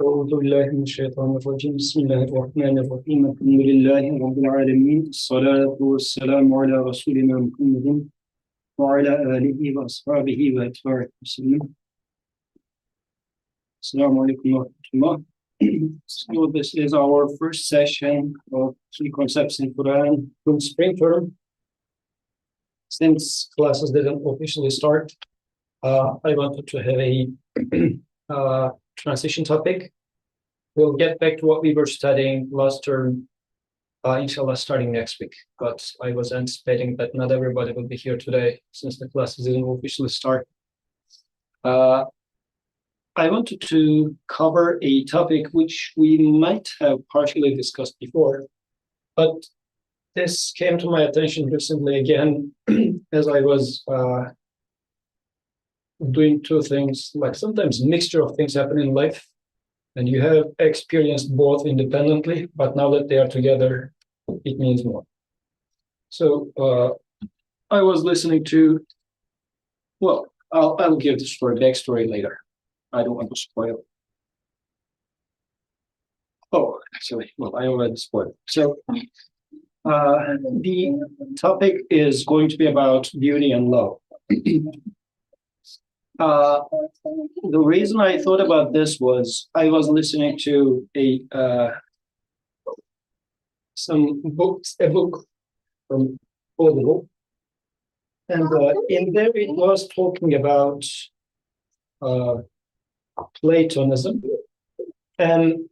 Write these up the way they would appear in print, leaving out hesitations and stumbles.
أعوذ بالله من الشيطان الرجيم بسم الله الرحمن الرحيم الحمد لله رب العالمين الصلاة والسلام على رسولنا محمد وعلى آله وأصحابه وأتباعه وسلم. Assalamu alaikum wa rahmatullah. So this is our first session of three concepts in Quran from spring term. Since classes didn't officially start, I wanted to have a transition topic. We'll get back to what we were studying last term, inshallah, starting next week. But I was anticipating that not everybody will be here today since the classes didn't officially start. I wanted to cover a topic which we might have partially discussed before, but this came to my attention recently again as I was doing two things, like sometimes mixture of things happen in life, and you have experienced both independently, but now that they are together, it means more. So I was listening to, well, I'll give the story, backstory later. I don't want to spoil it. Oh, actually, well, I already spoiled it. So the topic is going to be about beauty and love. The reason I thought about this was I was listening to a book from Audible, and in there it was talking about Platonism, and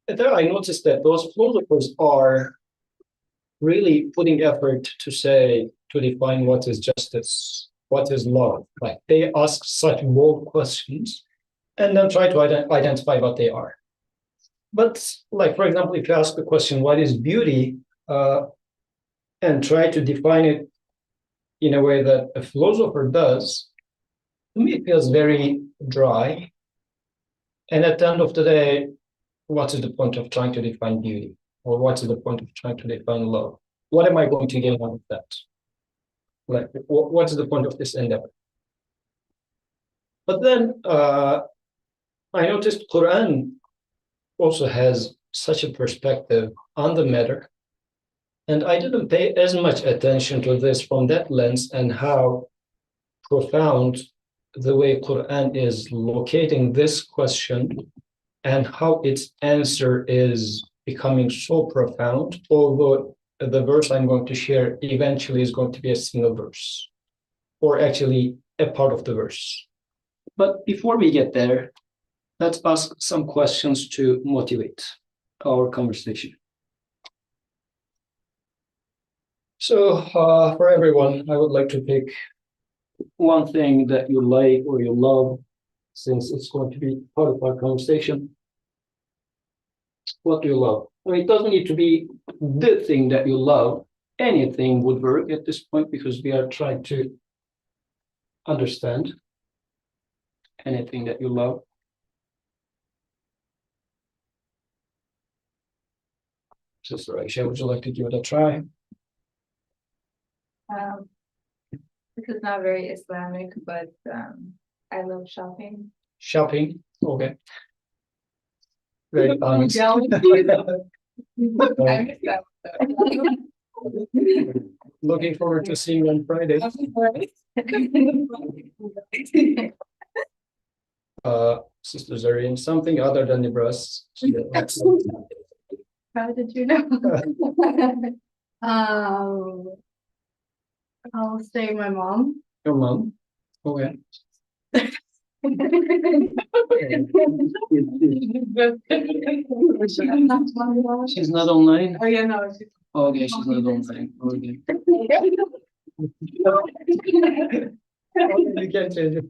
there I noticed that those philosophers are really putting effort to define what is justice, what is love. Like they ask such bold questions and then try to identify what they are. But like, for example, if you ask the question, what is beauty, and try to define it in a way that a philosopher does, to me it feels very dry. And at the end of the day, what is the point of trying to define beauty? Or what is the point of trying to define love? What am I going to get out of that? Like, what is the point of this endeavor? But then I noticed Quran also has such a perspective on the matter. And I didn't pay as much attention to this from that lens and how profound the way Quran is locating this question and how its answer is becoming so profound, although the verse I'm going to share eventually is going to be a single verse, or actually a part of the verse. But before we get there, let's ask some questions to motivate our conversation. So for everyone, I would like to pick one thing that you like or you love, since it's going to be part of our conversation. What do you love? I mean, it doesn't need to be the thing that you love. Anything would work at this point because we are trying to understand anything that you love. Sister Aisha, would you like to give it a try? This is not very Islamic, but I love shopping. Shopping, okay. Very honest. I miss that. Looking forward to seeing you on Friday. Sister Zarian, something other than the breasts. How did you know? I'll say my mom. Your mom, okay. She's not online? Oh yeah, no. Okay, she's not online. Okay. You can change it.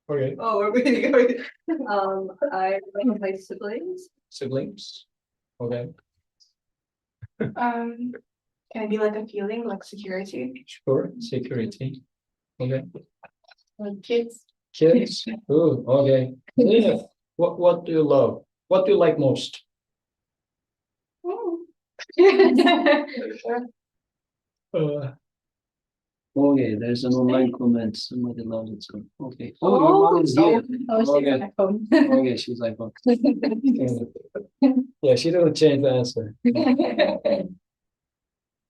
Okay. Oh, we're going to go. I love my siblings. Siblings? Okay. Can it be like a feeling, like security? Sure. Security. Okay. Kids. Kids? Oh, okay. Yeah. What do you love? What do you like most? Oh. Okay, there's an online comment. Somebody loves it. So, okay. Oh, your Oh, mom is here. oh, she's Okay. on my phone. Okay, she's like, okay. Yeah, she didn't change the answer.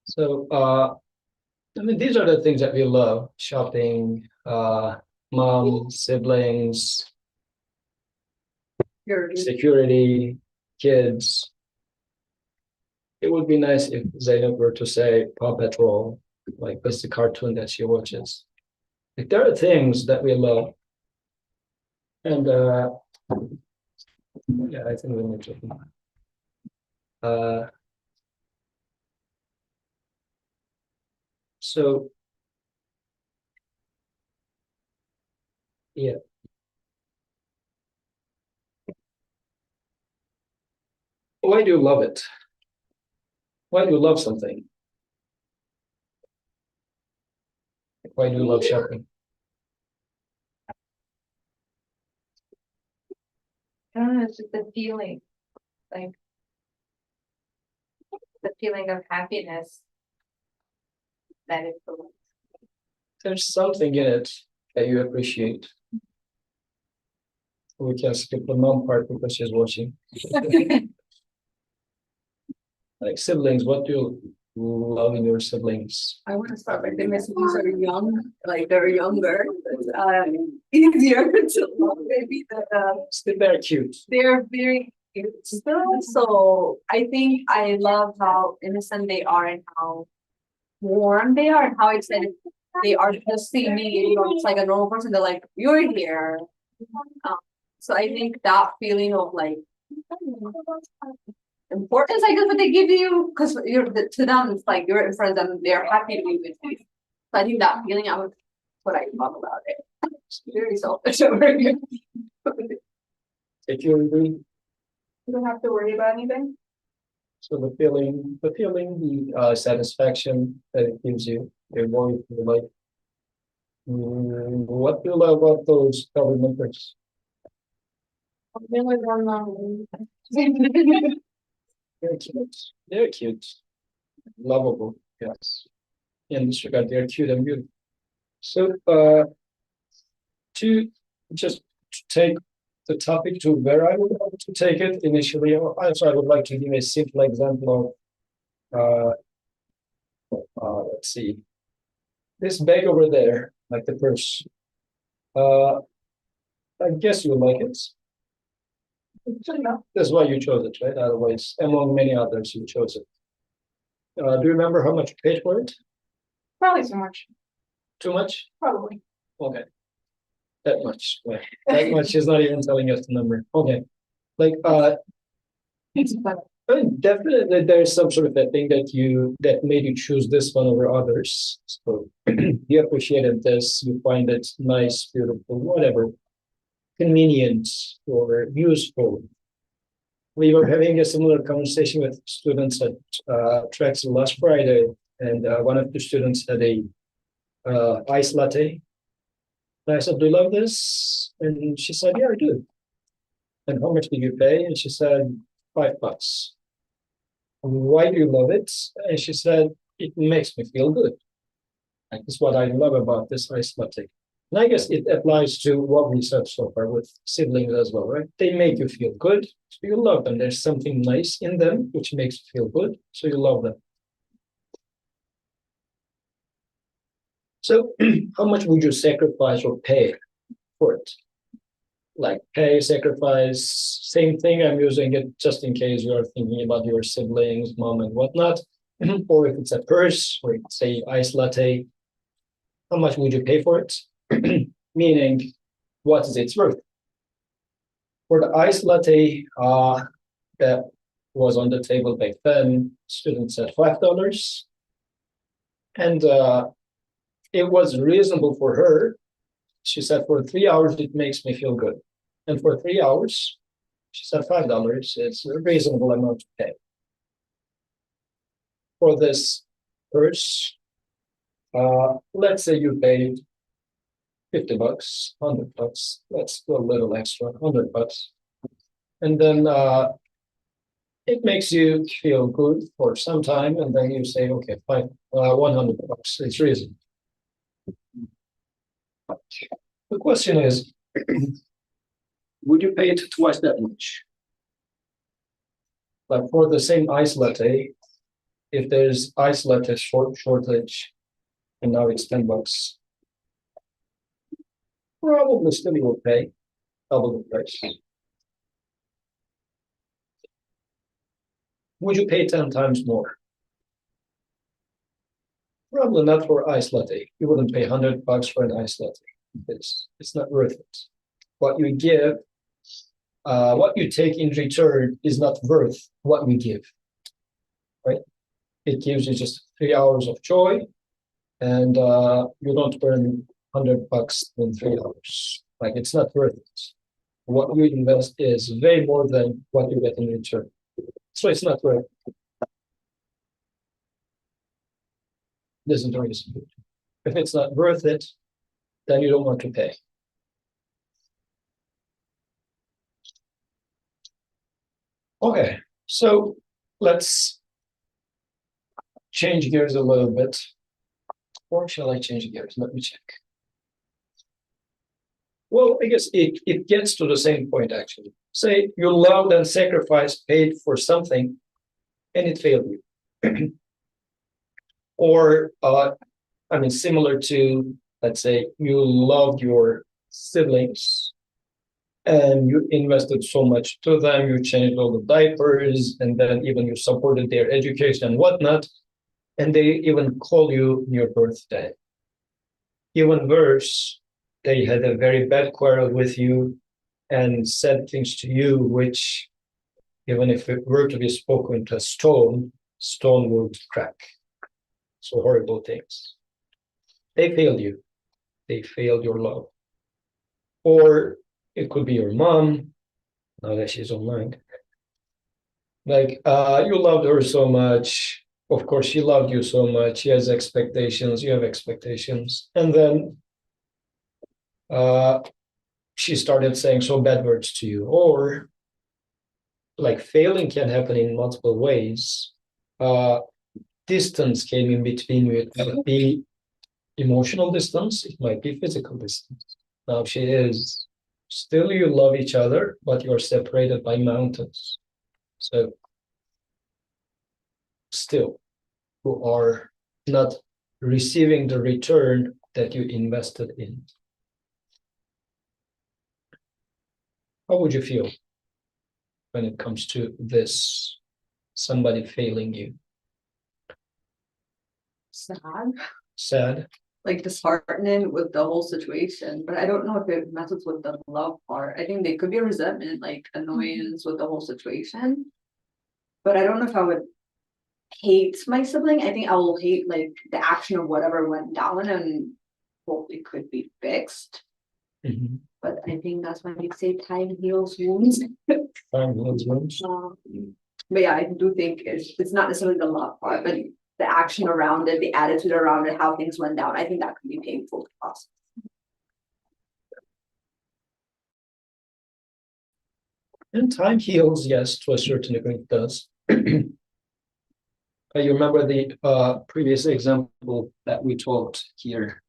So, I mean, these are the things that we love: shopping, mom, siblings, security, kids. It would be nice if Zainab were to say Paw Patrol, like that's the cartoon that she watches. Like there are things that we love, and yeah, I think we need to. Uh, so yeah, why do you love it? Why do you love something? Why do you love shopping? I don't know, it's just the feeling, like the feeling of happiness that it provides. There's something in it that you appreciate. We can skip the mom part because she's watching. Like siblings, what do you love in your siblings? I want to start by saying my siblings are young, like they're younger. It's, easier to love maybe that Still very cute. they're very cute still. So I think I love how innocent they are and how warm they are and how excited they are to just see me. You know, it's like a normal person. They're like, "You're here." So I think that feeling of like importance, I guess, what they give you, because you're to them, it's like you're in front of them, they're happy to be with you. So I think that feeling, I would what I love about it. It's very selfish over here. Security. You don't have to worry about anything. So the satisfaction that it gives you, your boy, like, what do you love about those cover members? They're cute. They're cute. Lovable, yes. In this regard, they're cute and beautiful. So, to just take the topic to where I would like to take it initially, also I would like to give a simple example of, let's see, this bag over there, like the purse. I guess you like it. That's why you chose it, right? Otherwise, among many others, you chose it. Do you remember how much you paid for it? Probably so much, Too much? probably. Okay. That much. Well, that much is not even telling us the number. Okay. Like, I mean, definitely there's some sort of a thing that made you choose this one over others. So you appreciated this, you find it nice, beautiful, whatever, convenient or useful. We were having a similar conversation with students at Trax last Friday, and one of the students had a ice latte. And I said, "Do you love this?" And she said, "Yeah, I do." "And how much did you pay?" And she said, $5. "Why do you love it?" And she said, "It makes me feel good. Like, that's what I love about this ice latte." And I guess it applies to what we said so far with siblings as well, right? They make you feel good, so you love them. There's something nice in them which makes you feel good, so you love them. So how much would you sacrifice or pay for it? Like pay, sacrifice, same thing. I'm using it just in case you are thinking about your siblings, mom and whatnot. Or if it's a purse or it's a ice latte, how much would you pay for it? Meaning, what is its worth? For the ice latte that was on the table back then, students said $5. And it was reasonable for her. She said, for 3 hours, it makes me feel good. And for 3 hours, she said $5. It's a reasonable amount to pay. For this purse, let's say you paid $50, $100. Let's go a little extra, $100. And then it makes you feel good for some time, and then you say, okay, fine, $100. It's reasonable. The question is, would you pay it twice that much? Like for the same ice latte, if there's ice latte shortage, and now it's $10, probably still you will pay double the price. Would you pay 10 times more? Probably not for ice latte. You wouldn't pay $100 for an ice latte. It's not worth it. What you give, what you take in return is not worth what you give, right? It gives you just 3 hours of joy, and you don't earn $100 in 3 hours. Like, it's not worth it. What you invest is way more than what you get in return. So it's not worth it. This is the reason. If it's not worth it, then you don't want to pay. Okay, so let's change gears a little bit. Or shall I change gears? Let me check. Well, I guess it gets to the same point, actually. Say you loved and sacrificed, paid for something, and it failed you. Or, I mean, similar to, let's say, you loved your siblings, and you invested so much to them, you changed all the diapers, and then even you supported their education and whatnot, and they even call you your birthday. Even worse, they had a very bad quarrel with you and said things to you which, even if it were to be spoken to a stone, stone would crack. So horrible things. They failed you. They failed your love. Or it could be your mom, now that she's online. Like, you loved her so much. Of course, she loved you so much. She has expectations. You have expectations. And then she started saying so bad words to you. Or, like, failing can happen in multiple ways. Distance came in between you. It might be emotional distance. It might be physical distance. Now she is. Still you love each other, but you're separated by mountains. So still you are not receiving the return that you invested in. How would you feel when it comes to this, somebody failing you? Sad, Sad? like disheartening with the whole situation, but I don't know if it messes with the love part. I think there could be a resentment, like annoyance with the whole situation. But I don't know if I would hate my sibling. I think I will hate like the action of whatever went down and hopefully could be fixed. Mhm. But I think that's why we say time heals wounds. Time heals wounds. But yeah, I do think it's not necessarily the love part, but the action around it, the attitude around it, how things went down. I think that could be painful to us. And time heals, yes, to a certain degree it does. You remember the previous example that we talked here.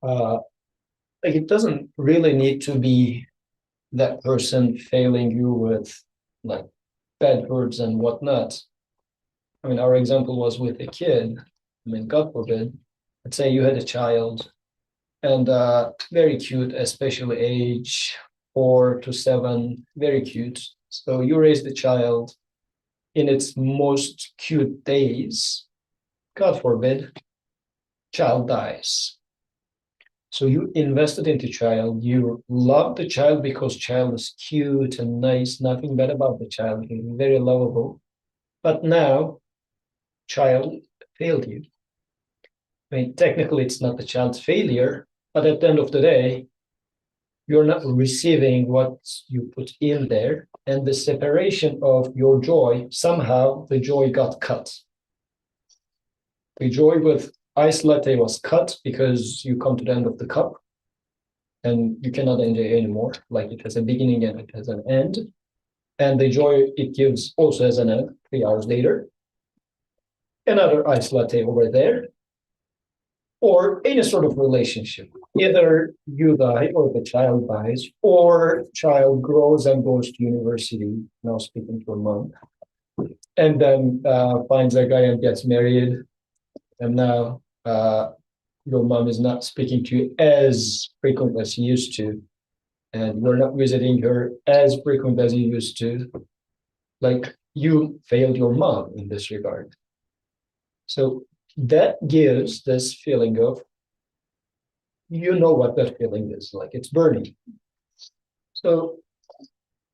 Like, it doesn't really need to be that person failing you with like bad words and whatnot. I mean, our example was with a kid. I mean, God forbid, let's say you had a child and very cute, especially age 4 to 7, very cute. So you raise the child in its most cute days. God forbid, child dies. So you invested into child, you love the child because child is cute and nice, nothing bad about the child, he's very lovable. But now, child failed you. I mean, technically it's not the child's failure, but at the end of the day, you're not receiving what you put in there, and the separation of your joy, somehow the joy got cut. The joy with ice latte was cut because you come to the end of the cup and you cannot enjoy anymore. Like, it has a beginning and it has an end. And the joy it gives also has an end 3 hours later. Another ice latte over there. Or any sort of relationship. either you die or the child dies, or child grows and goes to university, now speaking to a mom, and then finds a guy and gets married, and now your mom is not speaking to you as frequent as she used to, and you're not visiting her as frequent as you used to. Like you failed your mom in this regard. So that gives this feeling of, you know what that feeling is like, it's burning. So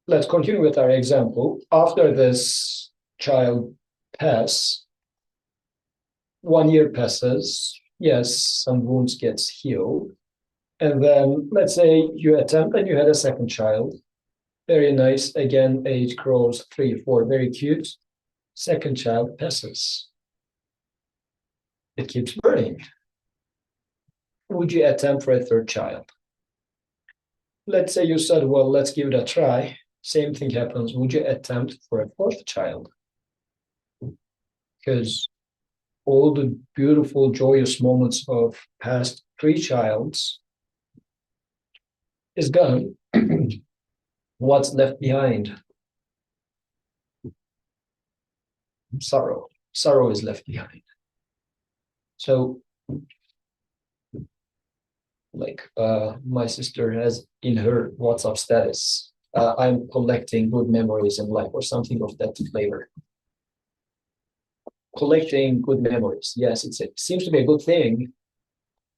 let's continue with our example. After this child pass, 1 year passes, yes, some wounds gets healed. And then let's say you attempt and you had a second child. Very nice. Again, age grows 3, 4, very cute. Second child passes. It keeps burning. Would you attempt for a third child? Let's say you said, well, let's give it a try. Same thing happens. Would you attempt for a fourth child? Because all the beautiful, joyous moments of past 3 childs is gone. What's left behind? Sorrow. Sorrow is left behind. So, like my sister has in her WhatsApp status, I'm collecting good memories in life, or something of that flavor. Collecting good memories, yes, it seems to be a good thing,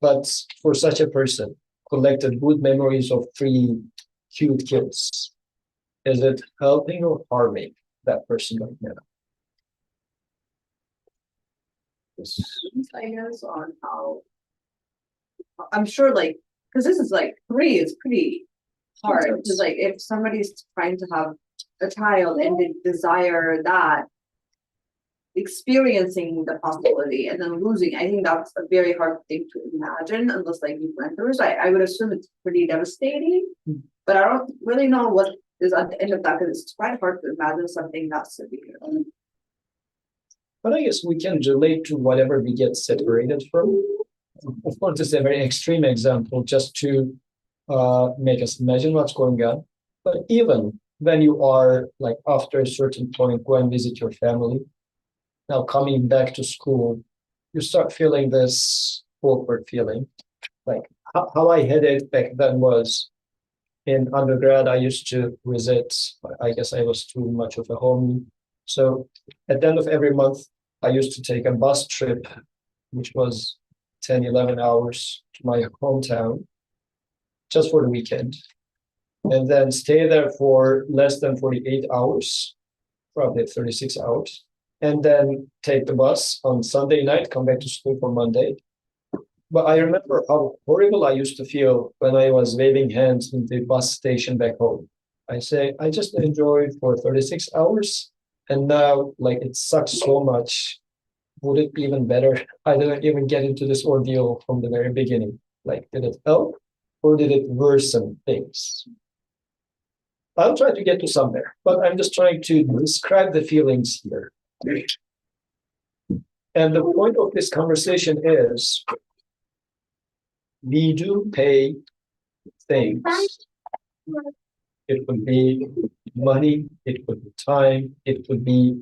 but for such a person, collected good memories of 3 cute kids, is it helping or harming that person right now? I guess on how, I'm sure like, because this is like 3 is pretty hard, because like if somebody's trying to have a child and they desire that, experiencing the possibility and then losing, I think that's a very hard thing to imagine unless like you went through. So I would assume it's pretty devastating, but I don't really know what is at the end of that, because it's quite hard to imagine something that severe. But I guess we can relate to whatever we get separated from. Of course, this is a very extreme example just to make us imagine what's going on. But even when you are like after a certain point, go and visit your family. Now coming back to school, you start feeling this awkward feeling. Like how I had it back then was in undergrad, I used to visit, I guess I was too much of a homie. So at the end of every month, I used to take a bus trip, which was 10, 11 hours to my hometown, just for the weekend. And then stay there for less than 48 hours, probably 36 hours. And then take the bus on Sunday night, come back to school for Monday. But I remember how horrible I used to feel when I was waving hands in the bus station back home. I say, I just enjoyed for 36 hours. And now, like, it sucks so much. Would it be even better? I didn't even get into this ordeal from the very beginning. Like, did it help or did it worsen things? I'll try to get to somewhere, but I'm just trying to describe the feelings here. And the point of this conversation is we do pay things. It would be money, it would be time, it would be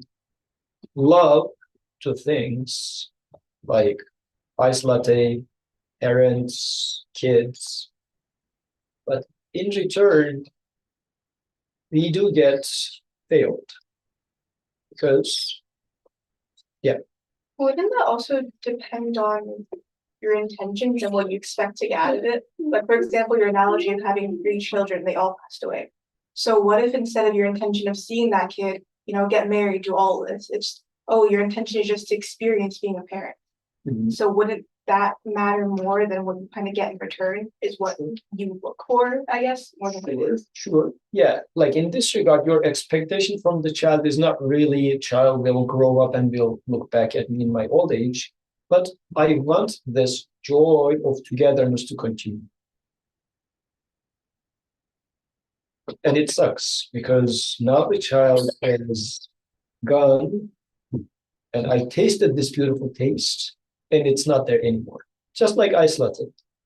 love to things like ice latte, parents, kids. But in return, we do get failed because, yeah. Wouldn't that also depend on your intentions and what you expect to get out of it? Like, for example, your analogy of having 3 children, they all passed away. So what if instead of your intention of seeing that kid, get married, do all of this, it's, oh, your intention is just to experience being a parent. Mhm. So wouldn't that matter more than what you kind of get in return is what you look for, I guess, more than what it is? Sure. Yeah. Like in this regard, your expectation from the child is not really a child will grow up and will look back at me in my old age, but I want this joy of togetherness to continue. And it sucks because now the child is gone and I tasted this beautiful taste and it's not there anymore. Just like ice latte.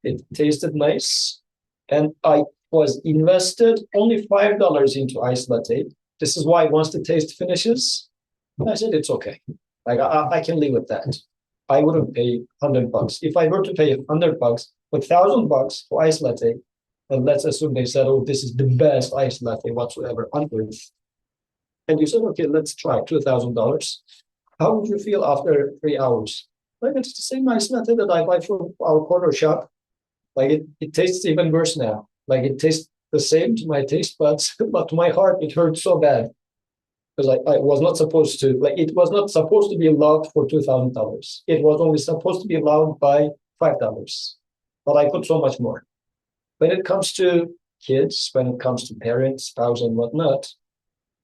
it tasted nice, and I was invested only $5 into iced latte. This is why once the taste finishes, I said it's okay. Like I can live with that. I wouldn't pay $100. If I were to pay $100, $1,000 for iced latte, and let's assume they said, "Oh, this is the best iced latte whatsoever on earth," and you said, "Okay, let's try $2,000." How would you feel after 3 hours? Like it's the same iced latte that I buy from our corner shop. Like it tastes even worse now. Like it tastes the same to my taste buds, but to my heart, it hurts so bad. Because I was not supposed to, like, it was not supposed to be allowed for $2,000. It was only supposed to be allowed by $5. But I put so much more. When it comes to kids, when it comes to parents, spouse, and whatnot,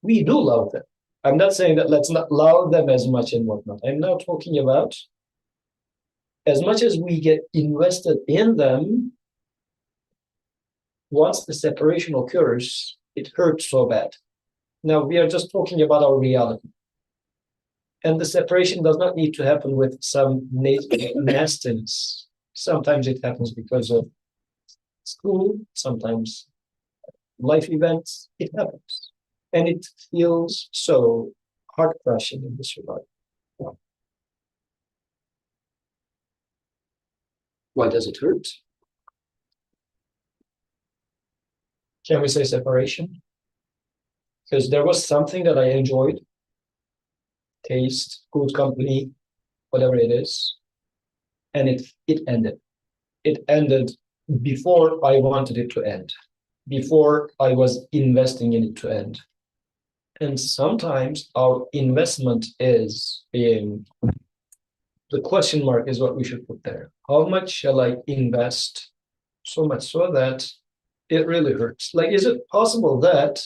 we do love them. I'm not saying that let's not love them as much and whatnot. I'm now talking about as much as we get invested in them, once the separation occurs, it hurts so bad. Now, we are just talking about our reality. And the separation does not need to happen with some nastiness. Sometimes it happens because of school, sometimes life events, it happens. And it feels so heart-crushing in this regard. Why does it hurt? Can we say separation? Because there was something that I enjoyed, taste, good company, whatever it is, and it ended. It ended before I wanted it to end, before I was investing in it to end. And sometimes our investment is being, the question mark is what we should put there. How much shall I invest? So much so that it really hurts. Like, is it possible that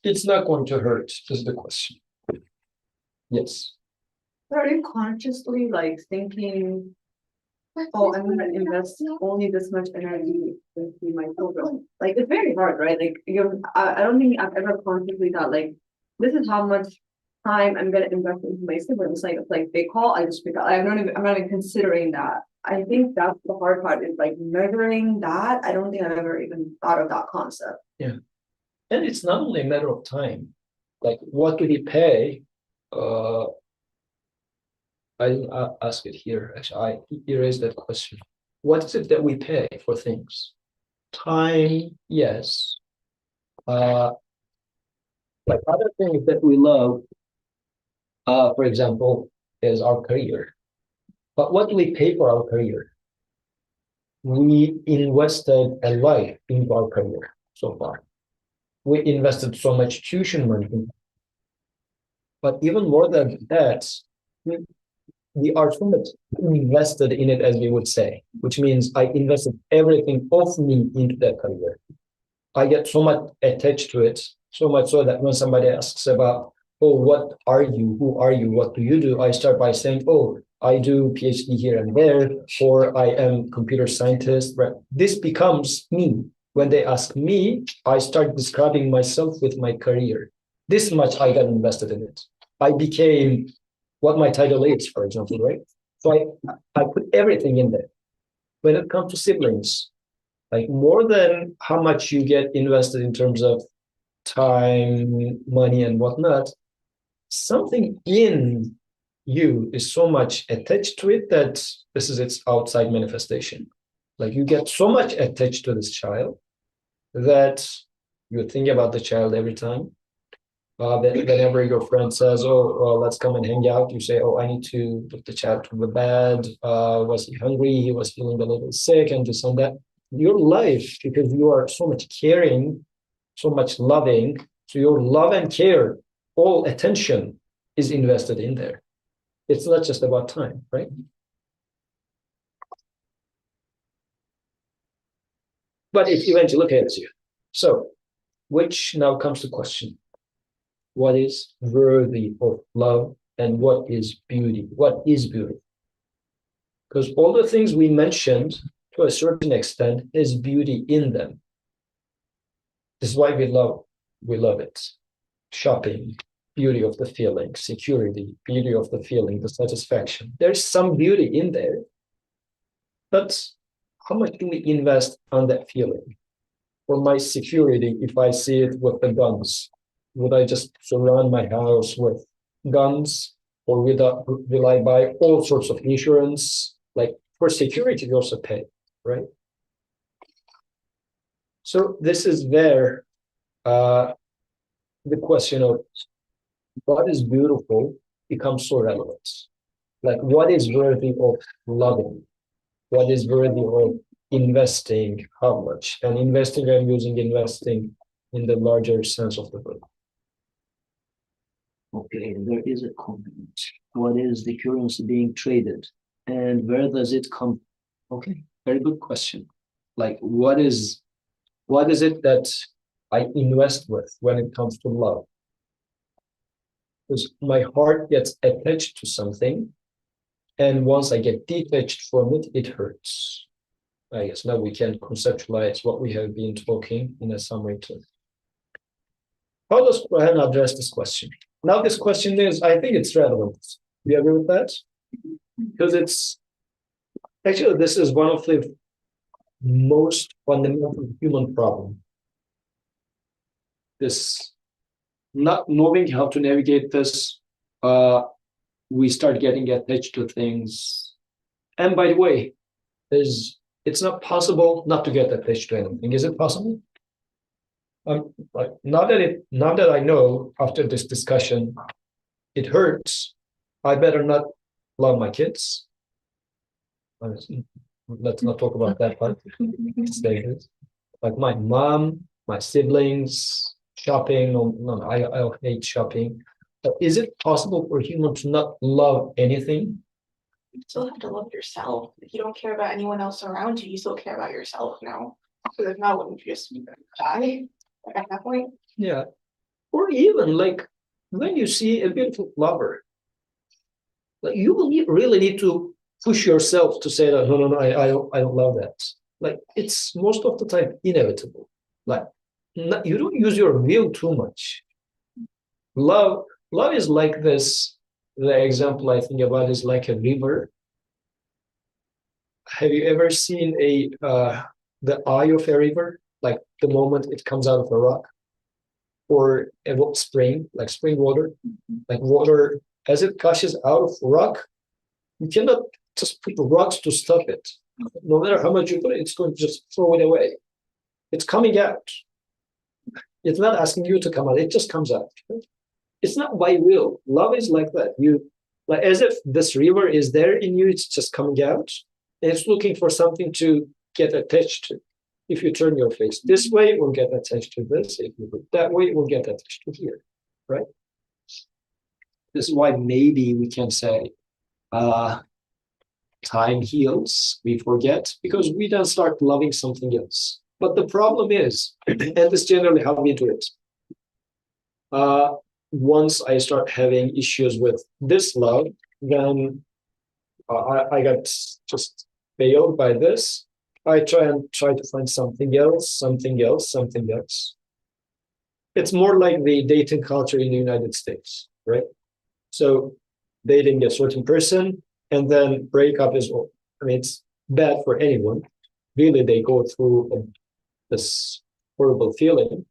it's not going to hurt, is the question. Yes. Are you consciously like thinking, oh, I'm gonna invest only this much energy into my children? Like it's very hard, right? Like I don't think I've ever consciously thought like this is how much time I'm gonna invest into my siblings. Like it's like they call, I just pick up. I'm not even considering that. I think that's the hard part is like measuring that. I don't think I've ever even thought of that concept. Yeah. And it's not only a matter of time. Like, what do we pay? I didn't ask it here. Actually, I erased that question. What is it that we pay for things? Time, yes. Like other things that we love, for example, is our career. But what do we pay for our career? We invested a life into our career so far. We invested so much tuition money in it. But even more than that, we are so much invested in it, as we would say, which means I invested everything of me into that career. I get so much attached to it, so much so that when somebody asks about, oh, what are you? Who are you? What do you do? I start by saying, oh, I do PhD here and there, or I am computer scientist. Right? This becomes me. When they ask me, I start describing myself with my career. This much I got invested in it. I became what my title is, for example, right? So I put everything in there. When it comes to siblings, like more than how much you get invested in terms of time, money, and whatnot, something in you is so much attached to it that this is its outside manifestation. Like you get so much attached to this child that you think about the child every time. Whenever your friend says, oh, let's come and hang out, you say, oh, I need to put the child to the bed. Was he hungry? He was feeling a little sick and this and that. Your life, because you are so much caring, so much loving, so your love and care, all attention is invested in there. It's not just about time, right? But it eventually hits you. So, which now comes to question. What is worthy of love and what is beauty? What is beauty? Because all the things we mentioned, to a certain extent, is beauty in them. This is why we love it. Shopping, beauty of the feeling, security, beauty of the feeling, the satisfaction. There's some beauty in there. But how much do we invest on that feeling? For my security, if I see it with the guns, would I just surround my house with guns? Or will I buy all sorts of insurance? Like for security, you also pay, right? So this is where the question of what is beautiful becomes so relevant. Like what is worthy of loving? What is worthy of investing? How much? And investing, I'm using investing in the larger sense of the word. Okay, there is a comment. What is the currency being traded? And where does it come? Okay, very good question. Like what is it that I invest with when it comes to love? Because my heart gets attached to something, and once I get detached from it, it hurts. I guess now we can conceptualize what we have been talking in a summary too. How does Quran address this question? Now this question is, I think it's relevant. Do you agree with that? Because it's actually, this is one of the most fundamental human problem. This not knowing how to navigate this, we start getting attached to things. And by the way, it's not possible not to get attached to anything. Is it possible? Like now that I know after this discussion, it hurts. I better not love my kids. Let's not talk about that part. Like my mom, my siblings, shopping. No, I hate shopping. But is it possible for a human to not love anything? You still have to love yourself. If you don't care about anyone else around you, you still care about yourself now. Because if not, wouldn't you just die at that point? Yeah. Or even like when you see a beautiful flower, like you will really need to push yourself to say that no, I don't love that. Like it's most of the time inevitable. Like you don't use your will too much. Love is like this. The example I think about is like a river. Have you ever seen the eye of a river? Like the moment it comes out of a rock, or a spring, like spring water, like water as it gushes out of rock. You cannot just put rocks to stop it. No matter how much you put it, it's going to just throw it away. It's coming out. It's not asking you to come out. It just comes out. It's not by will. Love is like that. You like as if this river is there in you. It's just coming out. And it's looking for something to get attached to. If you turn your face this way, it will get attached to this. If you look that way, it will get attached to here, right? This is why maybe we can say, time heals, we forget, because we then start loving something else. But the problem is, and this is generally how we do it, once I start having issues with this love, then I got just failed by this. I try to find something else. It's more like the dating culture in the United States, right? So dating a certain person and then breakup is, I mean, it's bad for anyone. Really, they go through this horrible feeling.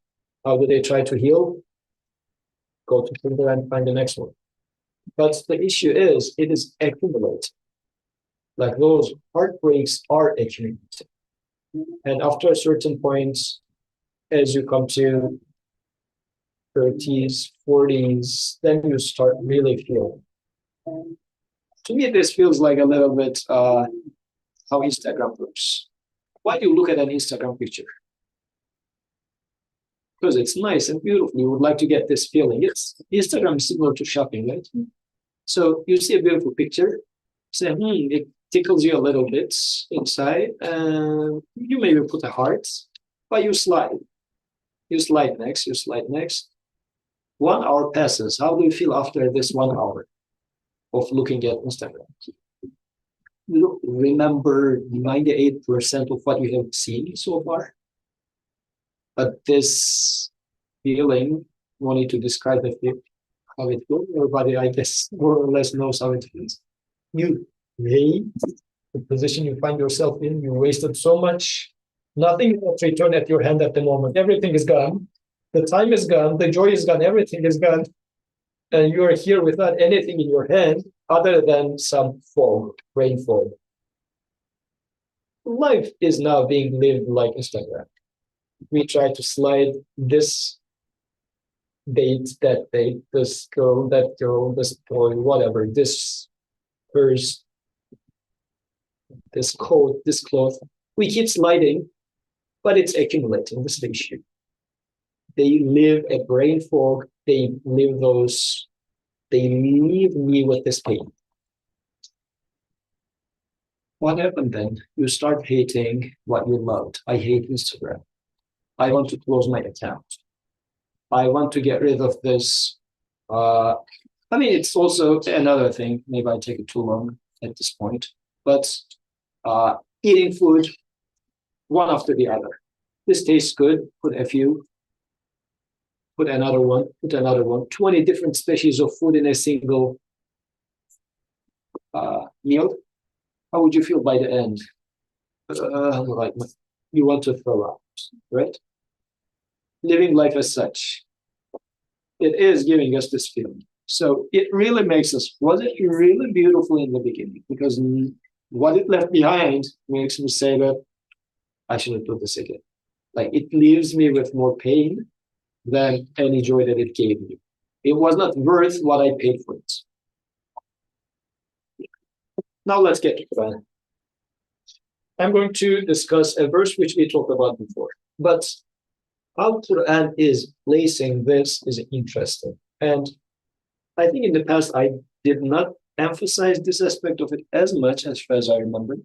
How do they try to heal? Go to Tinder and find the next one. But the issue is, it is accumulating. Like those heartbreaks are accumulating. And after a certain point, as you come to 30s, 40s, then you start really feeling. To me, this feels like a little bit how Instagram works. Why do you look at an Instagram picture? Because it's nice and beautiful. You would like to get this feeling. Instagram is similar to shopping, right? So you see a beautiful picture, say, it tickles you a little bit inside, and you maybe put a heart, but you slide. You slide next. 1 hour passes. How do you feel after this 1 hour of looking at Instagram? You remember 98% of what you have seen so far? But this feeling, no need to describe it, how it feels. Everybody, I guess, more or less knows how it feels. You hate the position you find yourself in. You wasted so much. Nothing will return at your hand at the moment. Everything is gone. The time is gone. The joy is gone. Everything is gone. And you are here without anything in your hand other than some fog, rainfall. Life is now being lived like Instagram. We try to slide this date, that date, this girl, that girl, this boy, whatever, this purse, this coat, this cloth. We keep sliding, but it's accumulating. This is the issue. They live a brain fog. They leave me with this pain. What happened then? You start hating what you loved. I hate Instagram. I want to close my account. I want to get rid of this. It's also another thing. Maybe I take it too long at this point. But eating food one after the other. This tastes good. Put a few. Put another one. Put another one. 20 different species of food in a single meal. How would you feel by the end? Like you want to throw up, right? Living life as such, it is giving us this feeling. So it really makes us, was it really beautiful in the beginning? Because what it left behind makes me say that I shouldn't do this again. Like it leaves me with more pain than any joy that it gave me. It was not worth what I paid for it. Now let's get to Quran. I'm going to discuss a verse which we talked about before, but how Quran is placing this is interesting. And I think in the past I did not emphasize this aspect of it as much as far as I remember.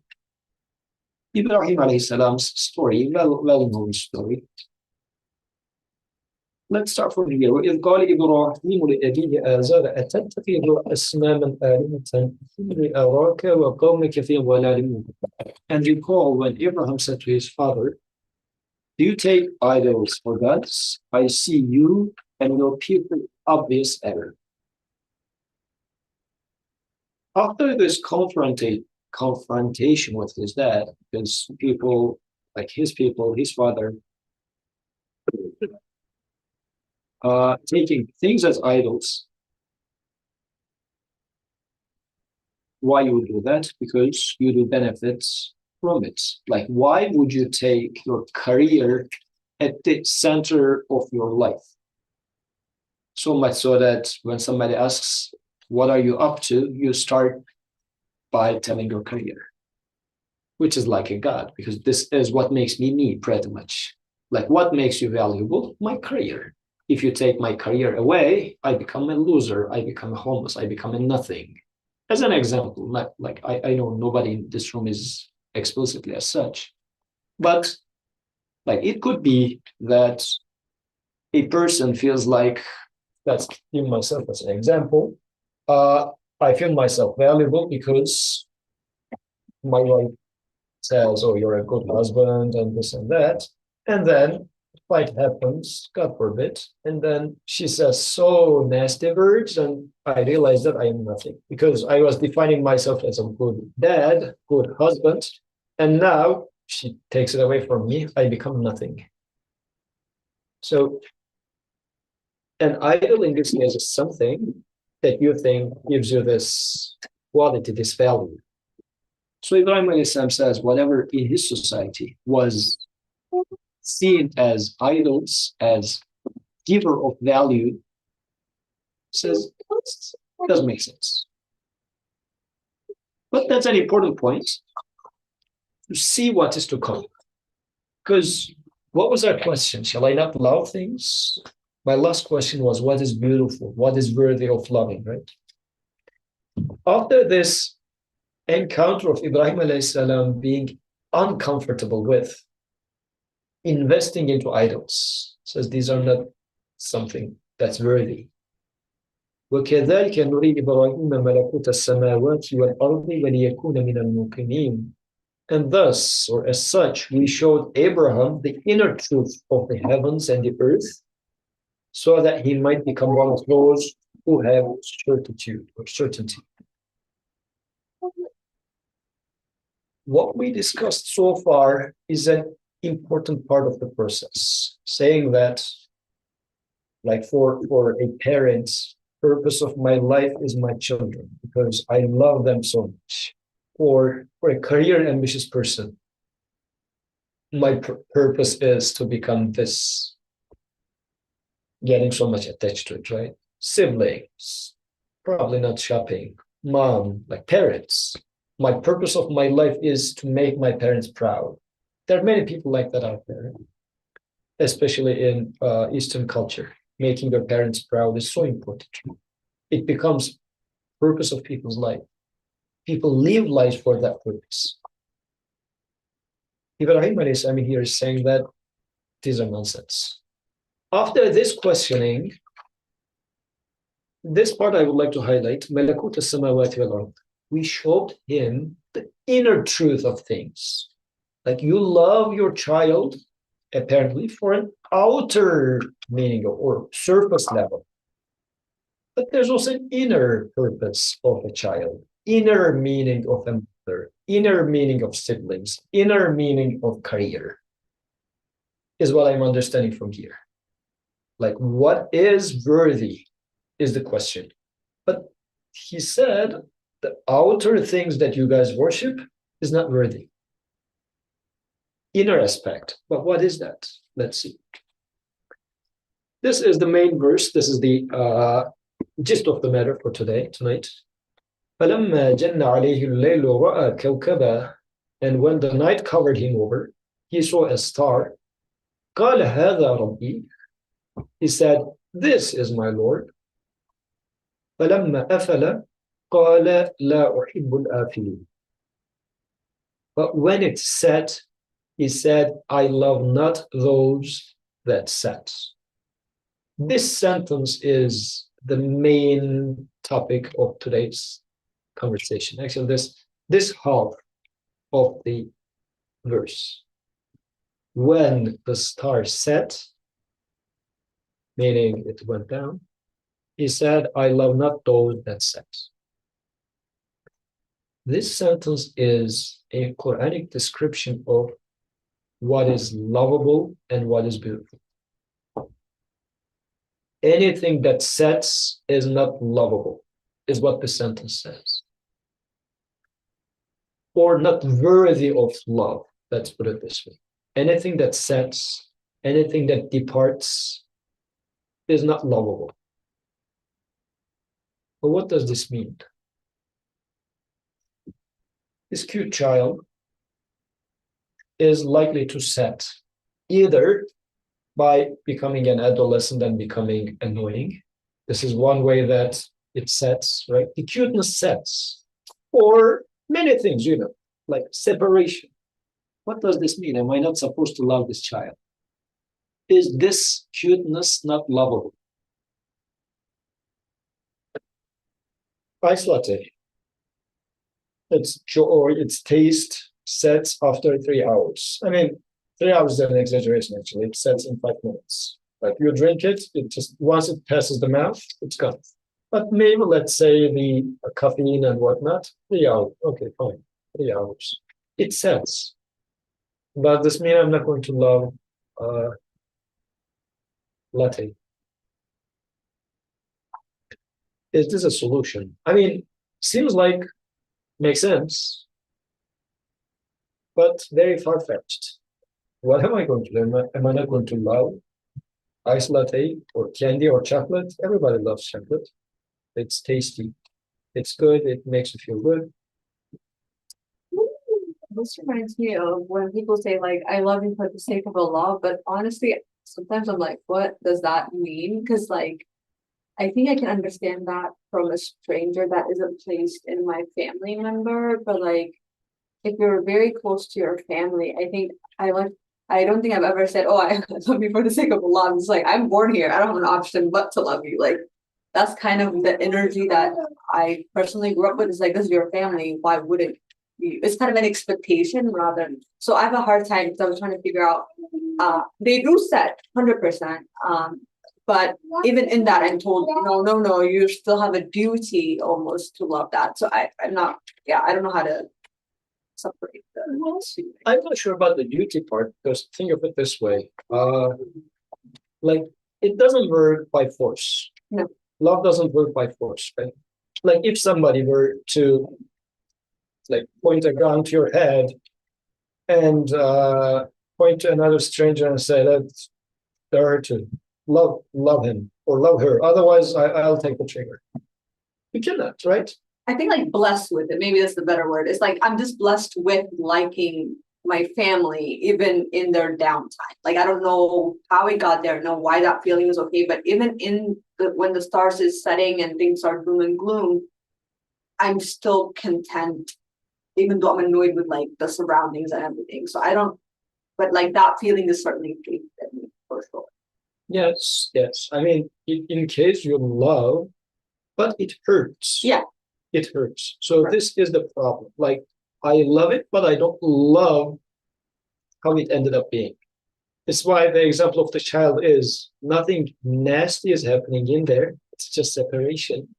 Ibrahim alayhi salam's story, well-known story. Let's start from here. وإذ قال إبراهيم لأبيه آزار أتتخذ أصناما آلهة إني أراك وقومك في ضلال مبين. And recall when Abraham said to his father, do you take idols for gods? I see you and your people obvious error. After this confrontation with his dad, because people, like his people, his father, taking things as idols. Why you would do that? Because you do benefits from it. Like, why would you take your career at the center of your life? So much so that when somebody asks, what are you up to? You start by telling your career, which is like a god, because this is what makes me pretty much. Like, what makes you valuable? My career. If you take my career away, I become a loser. I become homeless. I become a nothing. As an example, not like I know nobody in this room is explicitly as such, but like it could be that a person feels like, let's give myself as an example. I feel myself valuable because my wife says, oh, you're a good husband and this and that. And then fight happens, God forbid, and then she says so nasty words, and I realize that I am nothing because I was defining myself as a good dad, good husband, and now she takes it away from me. I become nothing. So an idol in this case is something that you think gives you this quality, this value. So Ibrahim alayhi salam says whatever in his society was seen as idols, as giver of value, says it doesn't make sense. But that's an important point to see what is to come. Because what was our question? Shall I not love things? My last question was, what is beautiful? What is worthy of loving, right? After this encounter of Ibrahim alayhi salam being uncomfortable with investing into idols, says these are not something that's worthy. وَكَذَلِكَ نُرِي إِبْرَاهِيمَ مَلَكُوتَ السَّمَاوَاتِ وَالْأَرْضِ وَلِيَكُونَ مِنَ الْمُوقِنِينَ. And thus, or as such, we showed Abraham the inner truth of the heavens and the earth, so that he might become one of those who have certitude or certainty. what we discussed so far is an important part of the process, saying that, like for a parent, purpose of my life is my children because I love them so much. Or for a career ambitious person, my purpose is to become this, getting so much attached to it, right? Siblings, probably not shopping, mom, like parents. My purpose of my life is to make my parents proud. There are many people like that out there, especially in Eastern culture. Making their parents proud is so important. It becomes purpose of people's life. People live lives for that purpose. Ibrahim alayhi salam here is saying that these are nonsense. After this questioning, this part I would like to highlight, Malakut as-samawati wal-ard. We showed him the inner truth of things. Like you love your child, apparently, for an outer meaning or surface level. But there's also an inner purpose of a child, inner meaning of a mother, inner meaning of siblings, inner meaning of career, is what I'm understanding from here. Like, what is worthy is the question. But he said the outer things that you guys worship is not worthy. Inner aspect. But what is that? Let's see. This is the main verse. This is the gist of the matter for tonight. فَلَمَّا جَنَّ عَلَيْهِ اللَّيْلُ وَرَأَى كَوْكَبًا. And when the night covered him over, he saw a star. قَالَ هَذَا رَبِّي. He said, this is my Lord. فَلَمَّا أَفَلَ قَالَ لَا أُحِبُّ الْآفِلِينَ. But when it set, he said, I love not those that set. This sentence is the main topic of today's conversation. Actually, this half of the verse. When the star set, meaning it went down, he said, I love not those that set. This sentence is a Quranic description of what is lovable and what is beautiful. Anything that sets is not lovable, is what the sentence says. Or not worthy of love, let's put it this way. Anything that sets, anything that departs is not lovable. But what does this mean? This cute child is likely to set either by becoming an adolescent and becoming annoying. This is one way that it sets, right? The cuteness sets. Or many things, like separation. What does this mean? Am I not supposed to love this child? Is this cuteness not lovable? Ice latte. Its taste sets after 3 hours. I mean, 3 hours is an exaggeration, actually. It sets in 5 minutes. Like you drink it, it just, once it passes the mouth, it's gone. But maybe, let's say, the caffeine and whatnot, 3 hours. Okay, fine. 3 hours. It sets. Does this mean I'm not going to love latte? Is this a solution? I mean, seems like makes sense, but very far-fetched. What am I going to do? Am I not going to love ice latte or candy or chocolate? Everybody loves chocolate. It's tasty. It's good. It makes you feel good. This reminds me of when people say like, I love you for the sake of Allah, but honestly, sometimes I'm like, what does that mean? Because like, I think I can understand that from a stranger that isn't placed in my family member, but like, if you're very close to your family, I think I don't think I've ever said, oh, I love you for the sake of Allah. It's like, I'm born here. I don't have an option but to love you. Like, that's kind of the energy that I personally grew up with. It's like, this is your family. Why wouldn't you? It's kind of an expectation rather than, so I have a hard time because I was trying to figure out, they do set 100%. But even in that, I'm told, no, you still have a duty almost to love that. So I'm not, I don't know how to separate the two. I'm not sure about the duty part, because think of it this way. Like it doesn't work by force. No. Love doesn't work by force, right? Like if somebody were to like point a gun to your head and point to another stranger and say that's her to love him or love her. Otherwise, I'll take the trigger. You cannot, right? I think like blessed with it, maybe that's the better word. It's like I'm just blessed with liking my family, even in their downtime. Like I don't know how it got there, know why that feeling is okay, but even in the when the stars is setting and things are doom and gloom, I'm still content, even though I'm annoyed with like the surroundings and everything. So I don't, but like that feeling is certainly deep in me for sure. Yes, yes. I mean, in case you love, but it hurts. Yeah. It hurts. So Right. this is the problem. Like I love it, but I don't love how it ended up being. It's why the example of the child is nothing nasty is happening in there. It's just separation.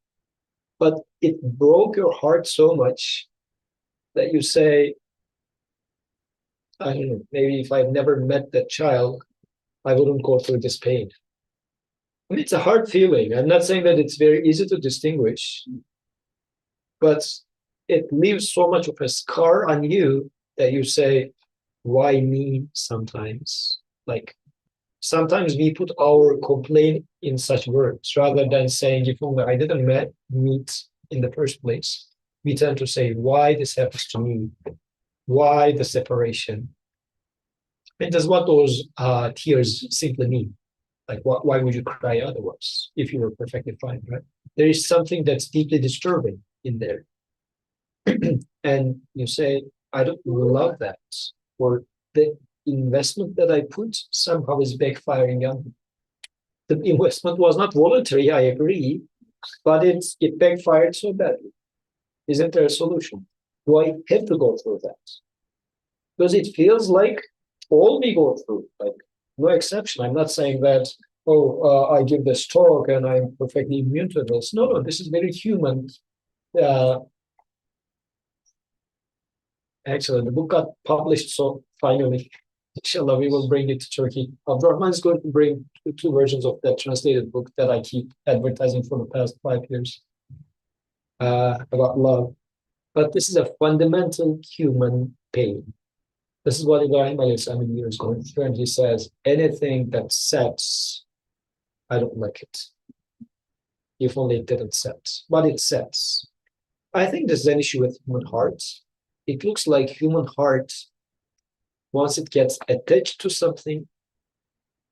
But it broke your heart so much that you say, I don't know, maybe if I'd never met that child, I wouldn't go through this pain. I mean, it's a hard feeling. I'm not saying that it's very easy to distinguish, but it leaves so much of a scar on you that you say, why me sometimes? Like, sometimes we put our complaint in such words rather than saying, if only I didn't meet in the first place. We tend to say, why this happens to me? Why the separation? And that's what those tears simply mean. Like, why would you cry otherwise if you were perfectly fine, right? There is something that's deeply disturbing in there. And you say, I don't love that. Or the investment that I put somehow is backfiring on me. The investment was not voluntary, I agree, but it backfired so badly. Isn't there a solution? Do I have to go through that? Because it feels like all we go through, like no exception. I'm not saying that, I give this talk and I'm perfectly immune to this. No, this is very human. Actually, the book got published, so finally, inshallah, we will bring it to Turkey. Abdurrahman is going to bring two versions of that translated book that I keep advertising for the past 5 years about love. But this is a fundamental human pain. This is what Ibrahim alayhi salam is going through, and he says, anything that sets, I don't like it. If only it didn't set, but it sets. I think there's an issue with human hearts. It looks like human heart, once it gets attached to something,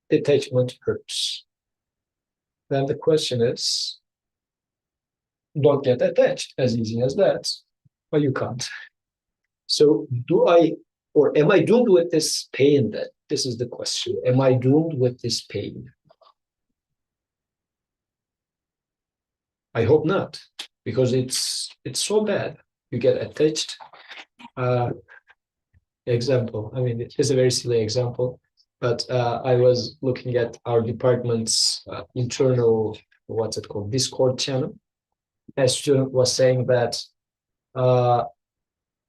the attachment hurts. Then the question is, don't get attached as easy as that, but you can't. So am I doomed with this pain then? This is the question. Am I doomed with this pain? I hope not, because it's so bad. You get attached. Example. I mean, it is a very silly example, but I was looking at our department's internal, what's it called, Discord channel. A student was saying that,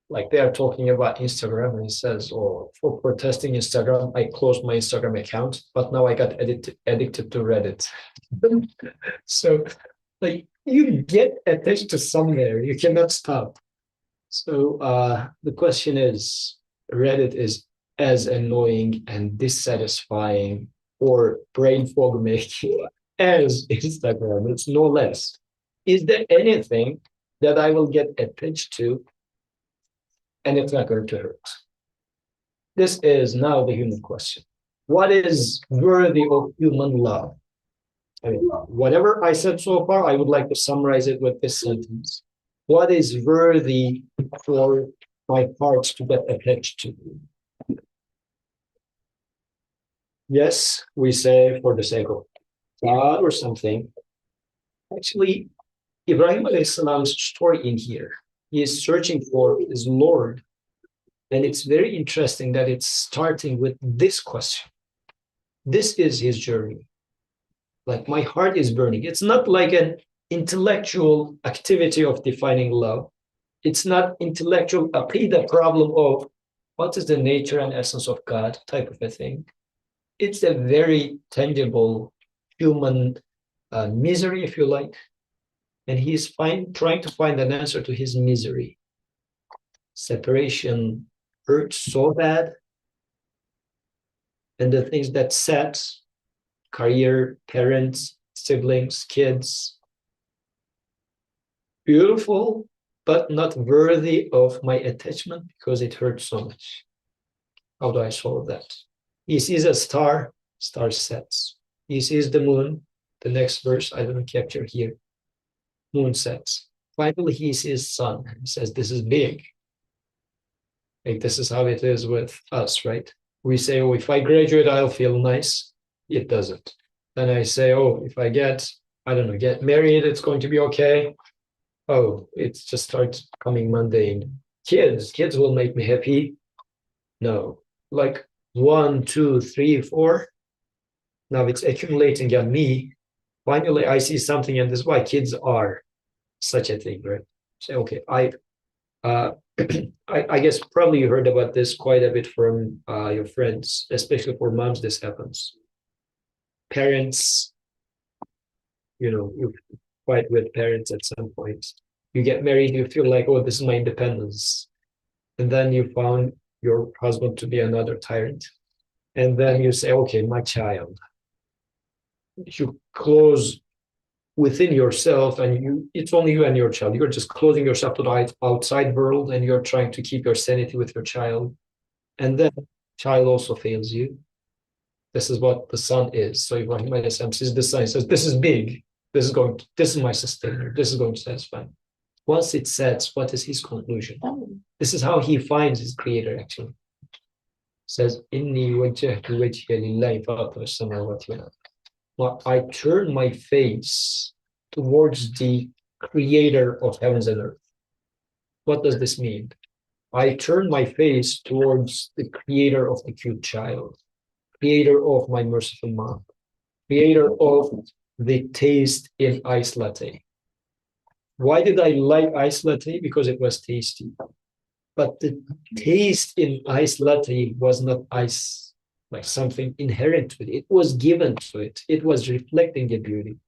like they are talking about Instagram, and he says, "Oh, for protesting Instagram, I closed my Instagram account, but now I got addicted to Reddit." So, like, you get attached to somewhere, you cannot stop. So the question is, Reddit is as annoying and dissatisfying or brain fog making as Instagram. It's no less. Is there anything that I will get attached to and it's not going to hurt? This is now the human question. What is worthy of human love? I mean, whatever I said so far, I would like to summarize it with this sentence. What is worthy for my heart to get attached to? Yes, we say for the sake of God or something. Actually, Ibrahim alayhi salam's story in here, he is searching for his Lord. And it's very interesting that it's starting with this question. This is his journey. Like, my heart is burning. It's not like an intellectual activity of defining love. It's not intellectual aqidah problem of what is the nature and essence of God type of a thing. It's a very tangible human misery, if you like. And he's trying to find an answer to his misery. Separation hurts so bad. And the things that set career, parents, siblings, kids, beautiful, but not worthy of my attachment because it hurts so much. How do I solve that? He sees a star, star sets. He sees the moon, the next verse, I don't capture here. Moon sets. Finally, he sees sun. He says, this is big. Like this is how it is with us, right? We say, oh, if I graduate, I'll feel nice. It doesn't. Then I say, oh, if I get married, it's going to be okay. Oh, it just starts becoming mundane. Kids will make me happy. No, like 1, 2, 3, 4. Now it's accumulating on me. Finally, I see something, and this is why kids are such a thing, right? Say, okay, I guess probably you heard about this quite a bit from your friends, especially for moms. This happens. Parents, you fight with parents at some point. You get married, you feel like, oh, this is my independence, and then you found your husband to be another tyrant, and then you say, okay, my child. You close within yourself, and it's only you and your child. You're just closing yourself to the outside world, and you're trying to keep your sanity with your child, and then child also fails you. This is what the sun is. So Ibrahim alayhi salam sees the sun, he says, this is big, this is my sustainer, this is going to satisfy. Once it sets, what is his conclusion? This is how he finds his creator actually. Says, Inni wajjahtu wajhiya lillahi fatir as-samawati wal ard. Well, I turn my face towards the creator of heavens and earth. What does this mean? I turn my face towards the creator of the cute child, creator of my merciful mom, creator of the taste in ice latte. Why did I like ice latte? Because it was tasty. But the taste in ice latte was not ice, like something inherent with it. It was given to it. It was reflecting the beauty.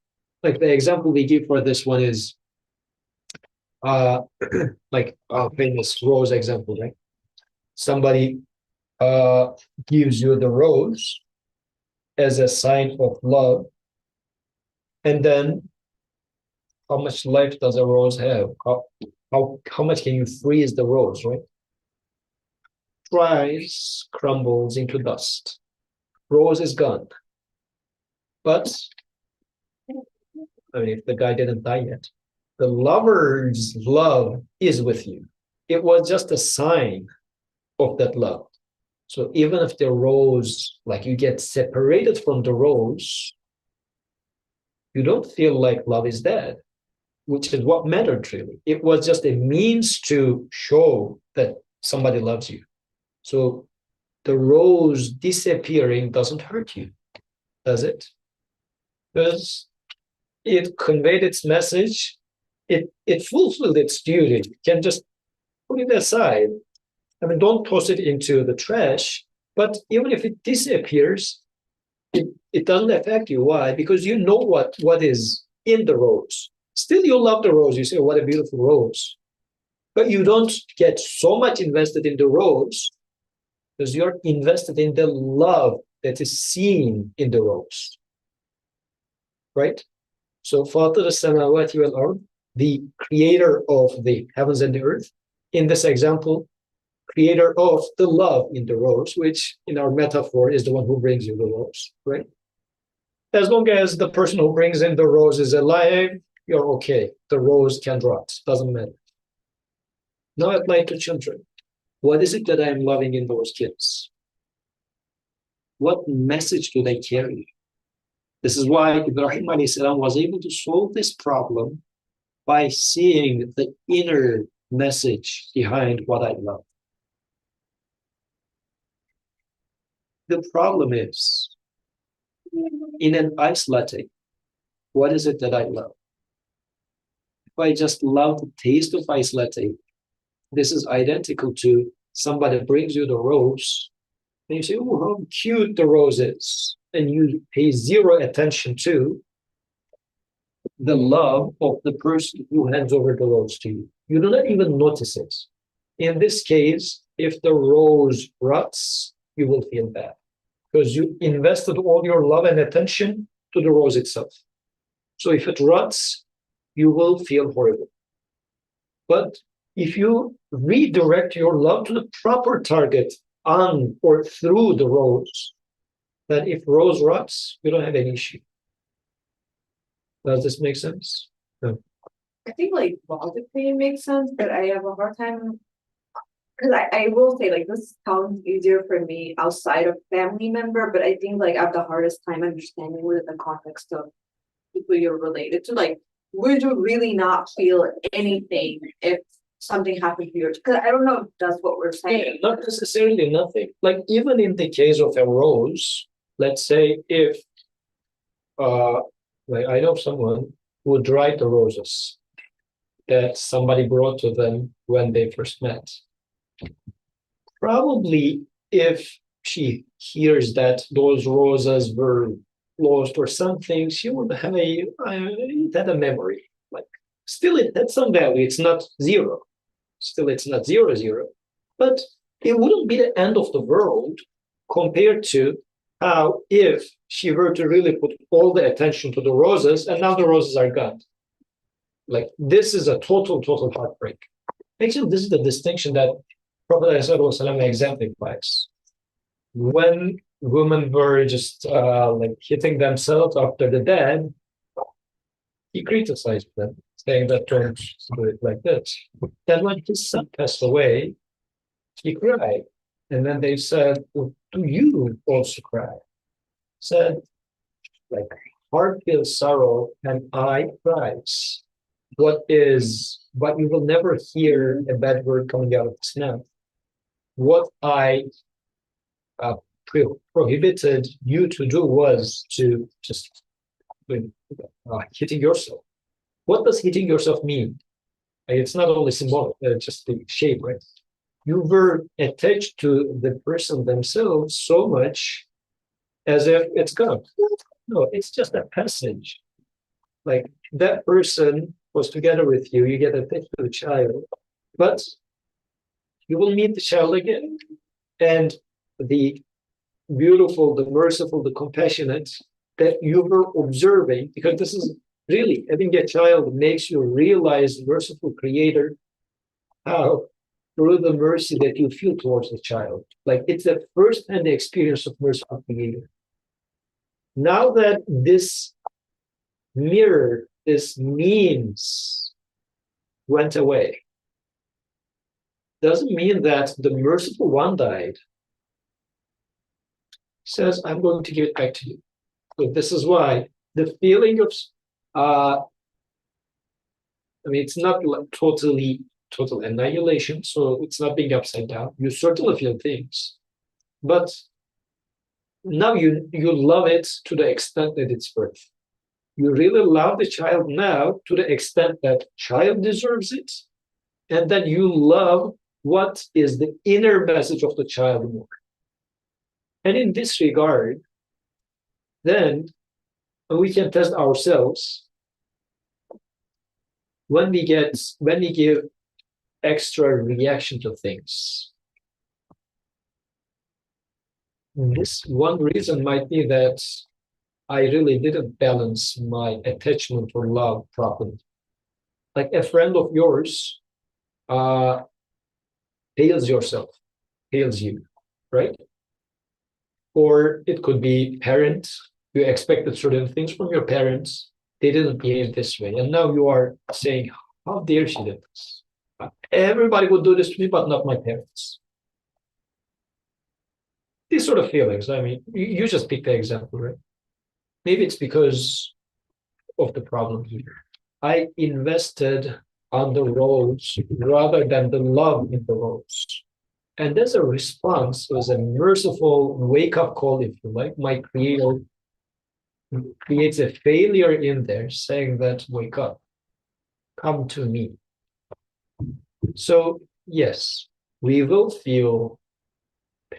Like the example we give for this one is like our famous rose example, right? Somebody gives you the rose as a sign of love, and then how much life does a rose have? How much can you freeze the rose, right? Dries, crumbles into dust. Rose is gone. But I mean, if the guy didn't die yet, the lover's love is with you. It was just a sign of that love. So even if the rose, like you get separated from the rose, you don't feel like love is dead, which is what mattered really. It was just a means to show that somebody loves you. So the rose disappearing doesn't hurt you, does it? Because it conveyed its message, it fulfilled its duty. You can just put it aside. I mean, don't toss it into the trash, but even if it disappears, it doesn't affect you. Why? Because you know what is in the rose. Still, you love the rose. You say, what a beautiful rose. But you don't get so much invested in the rose because you're invested in the love that is seen in the rose. Right? So, Fatir as-samawati wal ard, the creator of the heavens and the earth, in this example, creator of the love in the rose, which in our metaphor is the one who brings you the rose, right? As long as the person who brings in the rose is alive, you're okay. The rose can rot, doesn't matter. Now apply to children. What is it that I'm loving in those kids? What message do they carry? This is why Ibrahim alayhi salam was able to solve this problem by seeing the inner message behind what I love. The problem is, in an ice latte, what is it that I love? If I just love the taste of ice latte, this is identical to somebody brings you the rose, and you say, oh, how cute the rose is, and you pay zero attention to the love of the person who hands over the rose to you. You do not even notice it. In this case, if the rose rots, you will feel bad because you invested all your love and attention to the rose itself. So if it rots, you will feel horrible. But if you redirect your love to the proper target on or through the rose, then if rose rots, you don't have any issue. Does this make sense? No. I think like logically it makes sense, but I have a hard time. Cause I will say like this sounds easier for me outside of family member, but I think like I have the hardest time understanding within the context of people you're related to. Like, would you really not feel anything if something happened to you? Cause I don't know if that's what we're saying. Not necessarily nothing. Like even in the case of a rose, let's say if like I know someone who dried the roses that somebody brought to them when they first met. Probably if she hears that those roses were lost or something, she would have a memory. Like still it had some value. It's not zero. Still it's not zero. But it wouldn't be the end of the world compared to how if she were to really put all the attention to the roses and now the roses are gone. Like this is a total heartbreak. Actually, this is the distinction that Prophet ﷺ exemplifies. When women were just like hitting themselves after the dead, he criticized them, saying that don't do it like this. Then when his son passed away, he cried. And then they said, well, do you also cry? Said, like, heart feels sorrow and eye cries. But you will never hear a bad word coming out of his mouth. What I prohibited you to do was to just hitting yourself. What does hitting yourself mean? It's not only symbolic, just the shape, right? You were attached to the person themselves so much as if it's gone. No, it's just a passage. Like that person was together with you, you get attached to the child, but you will meet the child again. And the beautiful, the merciful, the compassionate that you were observing, because this is really, having a child makes you realize the merciful creator, how through the mercy that you feel towards the child. Like it's a first-hand experience of merciful creator. Now that this mirror, this means went away, doesn't mean that the merciful one died. Says, I'm going to give it back to you. So this is why the feeling of, it's not like total annihilation, so it's not being upside down. You certainly feel things, but now you love it to the extent that it's worth. You really love the child now to the extent that child deserves it, and then you love what is the inner message of the child more. And in this regard, then we can test ourselves when we give extra reaction to things. This one reason might be that I really didn't balance my attachment or love properly. Like a friend of yours hails you, right? Or it could be parents. You expected certain things from your parents. They didn't behave this way. And now you are saying, how dare she do this? Everybody would do this to me, but not my parents. These sort of feelings. I mean, you just picked the example, right? Maybe it's because of the problem here. I invested on the roads rather than the love in the roads. And as a response, it was a merciful wake-up call, if you like. My creator creates a failure in there saying that, wake up, come to me. So yes, we will feel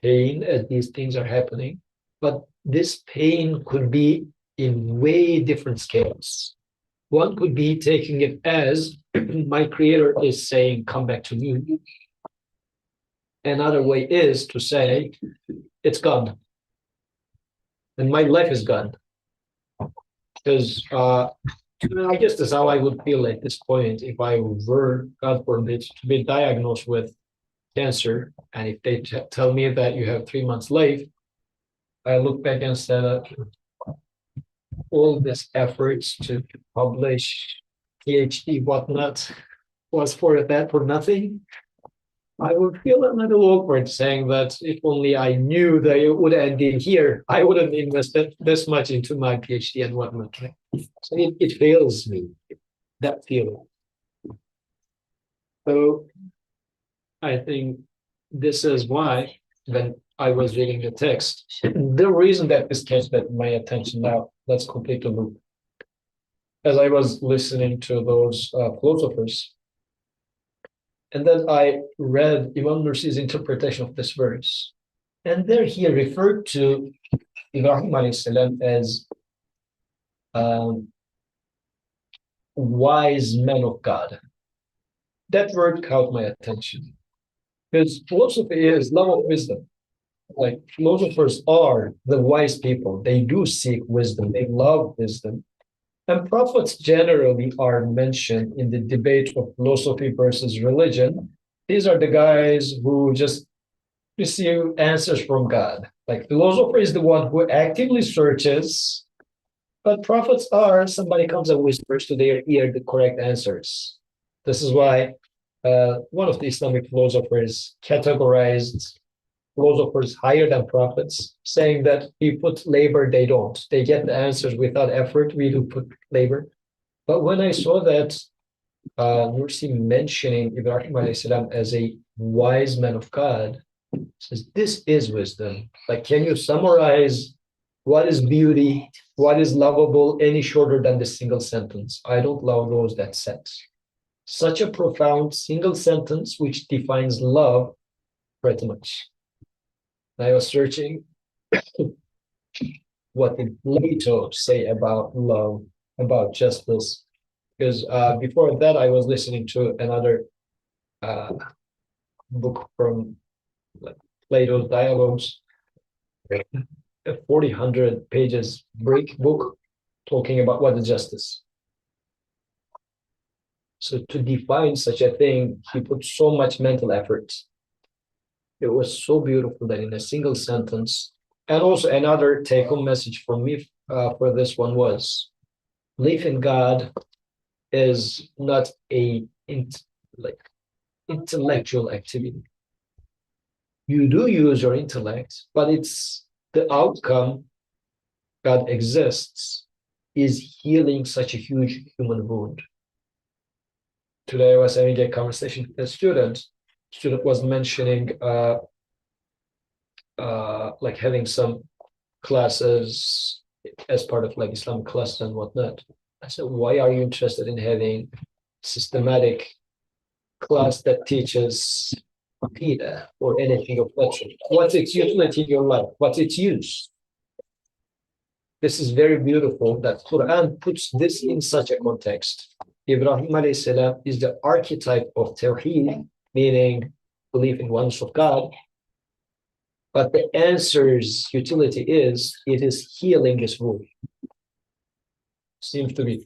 pain as these things are happening, but this pain could be in way different scales. One could be taking it as my creator is saying, come back to me. Another way is to say, it's gone. And my life is gone. Because I guess that's how I would feel at this point if I were, God forbid, to be diagnosed with cancer. And if they tell me that you have 3 months left, I look back and say that all this efforts to publish PhD, whatnot, was for that, for nothing. I would feel a little awkward saying that if only I knew that it would end in here, I wouldn't invest this much into my PhD and whatnot. Right? So it fails me, that feeling. So I think this is why when I was reading the text, the reason that this catch my attention now, let's complete the loop. As I was listening to those philosophers, and then I read Imam Nursi's interpretation of this verse. And there he referred to Ibrahim alayhi salam as wise men of God. That word caught my attention. Because philosophy is love of wisdom. Like philosophers are the wise people. They do seek wisdom. They love wisdom. And prophets generally are mentioned in the debate of philosophy versus religion. These are the guys who just receive answers from God. Like philosopher is the one who actively searches, but prophets are somebody comes and whispers to their ear the correct answers. This is why one of the Islamic philosophers categorized philosophers higher than prophets, saying that we put labor, they don't. They get the answers without effort, we do put labor. But when I saw that Nursi mentioning Ibrahim alayhi salam as a wise man of God, says this is wisdom. Like, can you summarize what is beauty, what is lovable any shorter than the single sentence? I don't love those that sentence. Such a profound single sentence which defines love pretty much. I was searching what did Plato say about love, about justice, because before that I was listening to another book from like, Plato's Dialogues, a 400 pages Greek book talking about what is justice. So to define such a thing, he put so much mental effort. It was so beautiful that in a single sentence, and also another take-home message for me for this one was, belief in God is not a intellectual activity. You do use your intellect, but it's the outcome, God exists, is healing such a huge human wound. Today I was having a conversation with a student. Student was mentioning like having some classes as part of like Islamic classes and whatnot. I said, why are you interested in having systematic class that teaches Aqidah or anything of that sort? What's its utility in your life? What's its use? This is very beautiful that Quran puts this in such a context. Ibrahim alayhi salam is the archetype of Tawheed, meaning belief in oneness of God. But the answer's utility is, it is healing his wound. Seems to be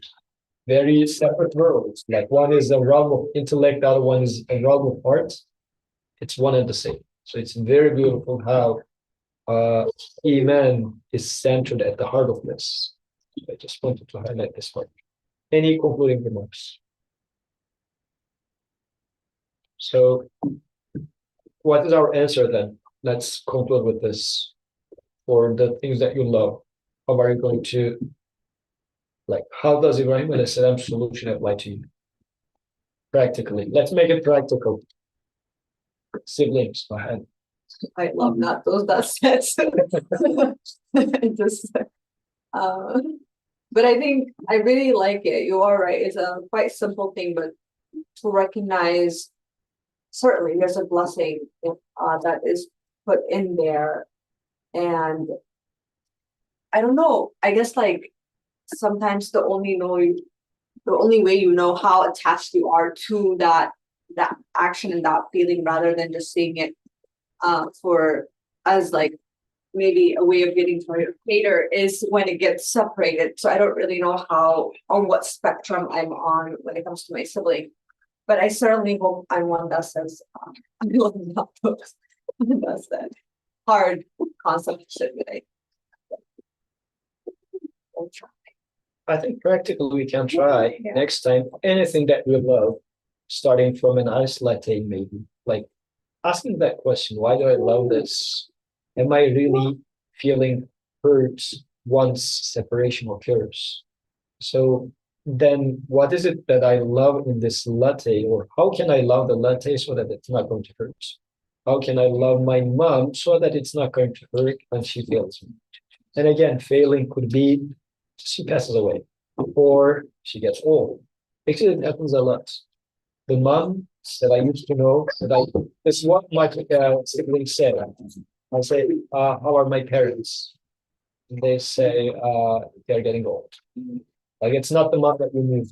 very separate worlds. Like one is a realm of intellect, the other one is a realm of art. It's one and the same. So it's very beautiful how Iman is centered at the heart of this. I just wanted to highlight this part. Any concluding remarks? So what is our answer then? Let's conclude with this. For the things that you love, how are you going to, like, how does Ibrahim alayhi salam's solution apply to you? Practically. Let's make it practical. Siblings, go ahead. I love not those that sets. Just, but I think I really like it. You are right. It's a quite simple thing, but to recognize certainly there's a blessing that is put in there. And I don't know, I guess like sometimes the only way you know how attached you are to that action and that feeling rather than just seeing it for as like maybe a way of getting to your creator is when it gets separated. So I don't really know how on what spectrum I'm on when it comes to my sibling. But I certainly hope I'm one that says I'm not those that's that hard concept shit today. I'll try. I think practically we can try Yeah. next time anything that we love, starting from an ice latte, maybe like asking that question, why do I love this? Am I really feeling hurt once separation occurs? So then what is it that I love in this latte, or how can I love the latte so that it's not going to hurt? How can I love my mom so that it's not going to hurt when she fails me? And again, failing could be she passes away or she gets old. Actually, it happens a lot. The mom that I used to know, this is what my siblings say. I say, how are my parents? And they say, they're getting old. Like it's not the mom that you knew.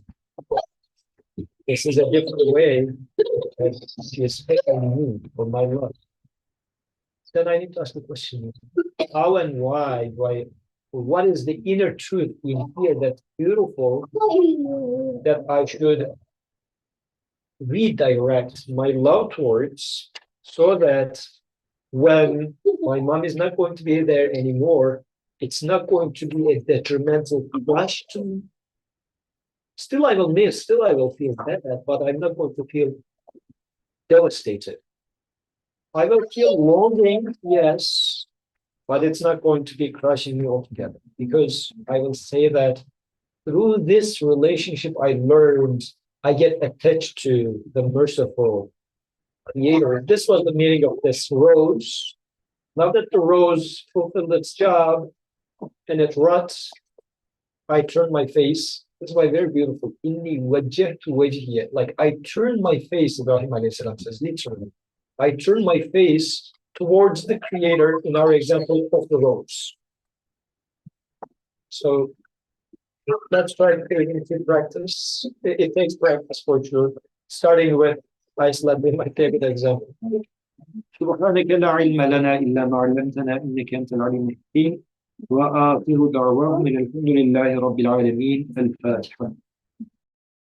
This is a different way that she is taking me for my love. Then I need to ask the question, how and why do what is the inner truth in here that's beautiful that I should redirect my love towards so that when my mom is not going to be there anymore, it's not going to be a detrimental crush to me. Still I will miss, still I will feel bad, but I'm not going to feel devastated. I will feel longing, yes, but it's not going to be crushing me altogether because I will say that through this relationship I learned, I get attached to the merciful creator. This was the meaning of this rose. Now that the rose fulfilled its job and it rots, I turn my face. This is why very beautiful. Inni wajjahtu wajhiya. Like I turn my face, Ibrahim alayhi salam says, literally. I turn my face towards the creator in our example of the rose. So let's try to put it into practice. It takes practice for sure. Starting with ice latte, my favorite example. سبحانك لا علم لنا إلا ما علمتنا إنك أنت العليم الحكيم وآخر دعوانا الحمد لله رب العالمين الفاتحة